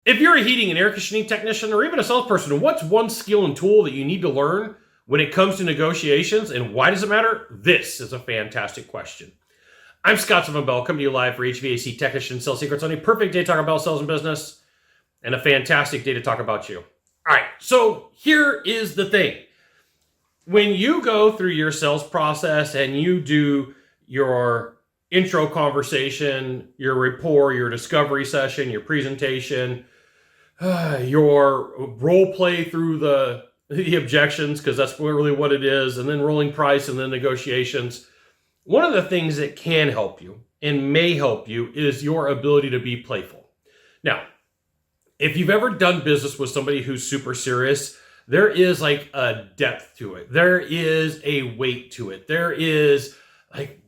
If you're a heating and air conditioning technician or even a salesperson, what's one skill and tool that you need to learn when it comes to negotiations, and why does it matter? This is a fantastic question. I'm Scott Bell, coming to you live for HVAC Technician Sales Secrets on a perfect day to talk about sales and business, and a fantastic day to talk about you. All right, so here is the thing. When you go through your sales process and you do your intro conversation, your rapport, your discovery session, your presentation, your role play through the objections, because that's really what it is, and then rolling price and then negotiations. One of the things that can help you and may help you is your ability to be playful. Now, if you've ever done business with somebody who's super serious, there is like a depth to it. There is a weight to it. There is like,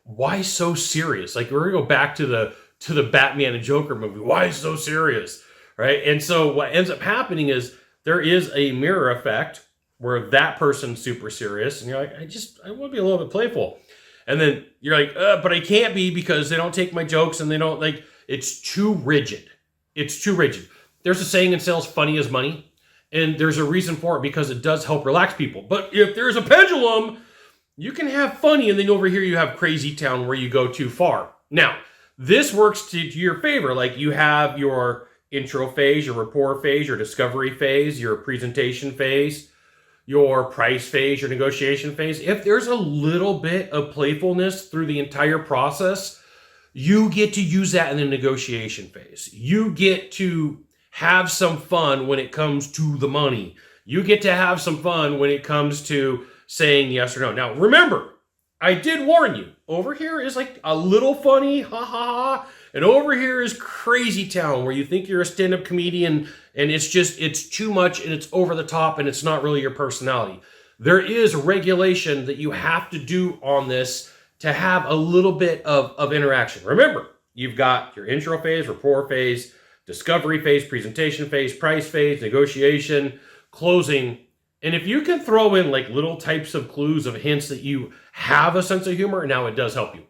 why so serious? Like, we're gonna go back to the Batman and Joker movie. Why so serious, right? And so what ends up happening is there is a mirror effect where that person's super serious, and you're like, I want to be a little bit playful, and then you're like, but I can't be because they don't take my jokes and they don't like. It's too rigid. It's too rigid. There's a saying in sales, funny is money. And there's a reason for it, because it does help relax people. But if there's a pendulum, you can have funny, and then over here you have crazy town where you go too far. Now, this works to your favor. Like, you have your intro phase, your rapport phase, your discovery phase, your presentation phase, your price phase, your negotiation phase. If there's a little bit of playfulness through the entire process, you get to use that in the negotiation phase. You get to have some fun when it comes to the money. You get to have some fun when it comes to saying yes or no. Now, remember, I did warn you. Over here is like a little funny, ha ha ha. And over here is crazy town, where you think you're a stand-up comedian and it's too much and it's over the top and it's not really your personality. There is regulation that you have to do on this to have a little bit of interaction. Remember, you've got your intro phase, rapport phase, discovery phase, presentation phase, price phase, negotiation, closing. And if you can throw in like little types of clues of hints that you have a sense of humor, now it does help you.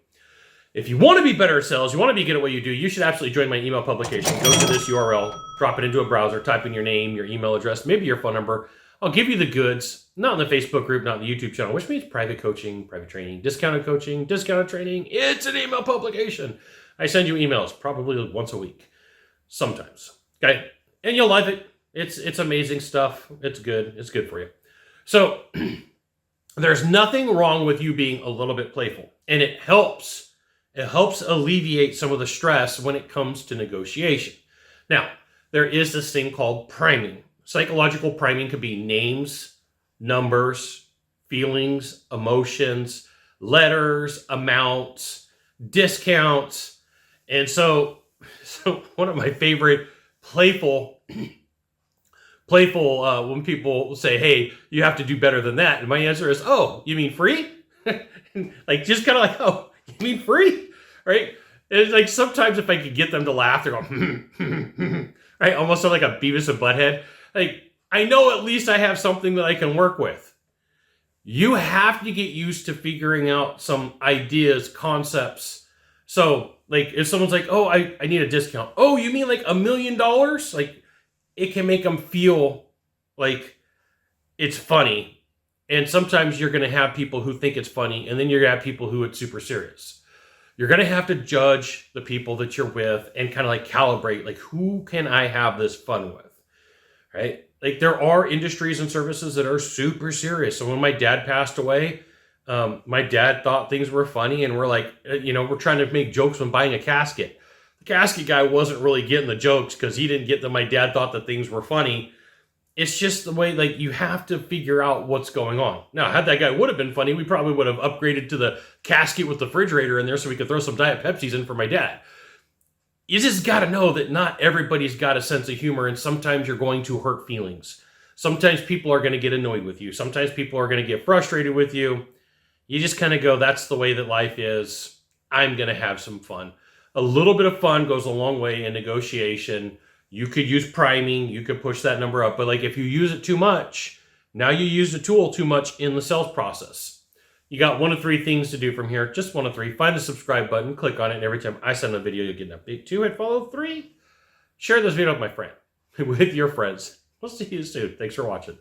If you want to be better at sales, you want to be good at what you do, you should absolutely join my email publication. Go to this URL, drop it into a browser, type in your name, your email address, maybe your phone number. I'll give you the goods, not in the Facebook group, not in the YouTube channel, which means private coaching, private training, discounted coaching, discounted training. It's an email publication. I send you emails probably once a week. Sometimes, okay? And you'll love it. It's amazing stuff. It's good. It's good for you. So there's nothing wrong with you being a little bit playful. And it helps. It helps alleviate some of the stress when it comes to negotiation. Now, there is this thing called priming. Psychological priming could be names, numbers, feelings, emotions, letters, amounts, discounts. And so one of my favorite playful when people say, hey, you have to do better than that. And my answer is, oh, you mean free? Like, just kind of like, oh, you mean free? Right? And it's like, sometimes if I could get them to laugh, they're going, right? Almost like a Beavis and Butthead. Like, I know at least I have something that I can work with. You have to get used to figuring out some ideas, concepts. So, like, if someone's like, oh, I need a discount. Oh, you mean like $1 million? Like, it can make them feel like it's funny. And sometimes you're going to have people who think it's funny, and then you're going to have people who it's super serious. You're going to have to judge the people that you're with and kind of like calibrate, like, who can I have this fun with, right? Like, there are industries and services that are super serious. So when my dad passed away, my dad thought things were funny, and we're like, we're trying to make jokes when buying a casket. The casket guy wasn't really getting the jokes because he didn't get that my dad thought that things were funny. It's just the way, like, you have to figure out what's going on. Now, had that guy would have been funny, we probably would have upgraded to the casket with the refrigerator in there so we could throw some Diet Pepsis in for my dad. You just got to know that not everybody's got a sense of humor, and sometimes you're going to hurt feelings. Sometimes people are going to get annoyed with you. Sometimes people are going to get frustrated with you. You just kind of go, that's the way that life is. I'm going to have some fun. A little bit of fun goes a long way in negotiation. You could use priming. You could push that number up. But like, if you use it too much, now you use the tool too much in the sales process. You got one of three things to do from here. Just one of three. Find the subscribe button. Click on it. And every time I send a video, you'll get an update. 2, hit follow. 3, share this video with my friend, with your friends. We'll see you soon. Thanks for watching.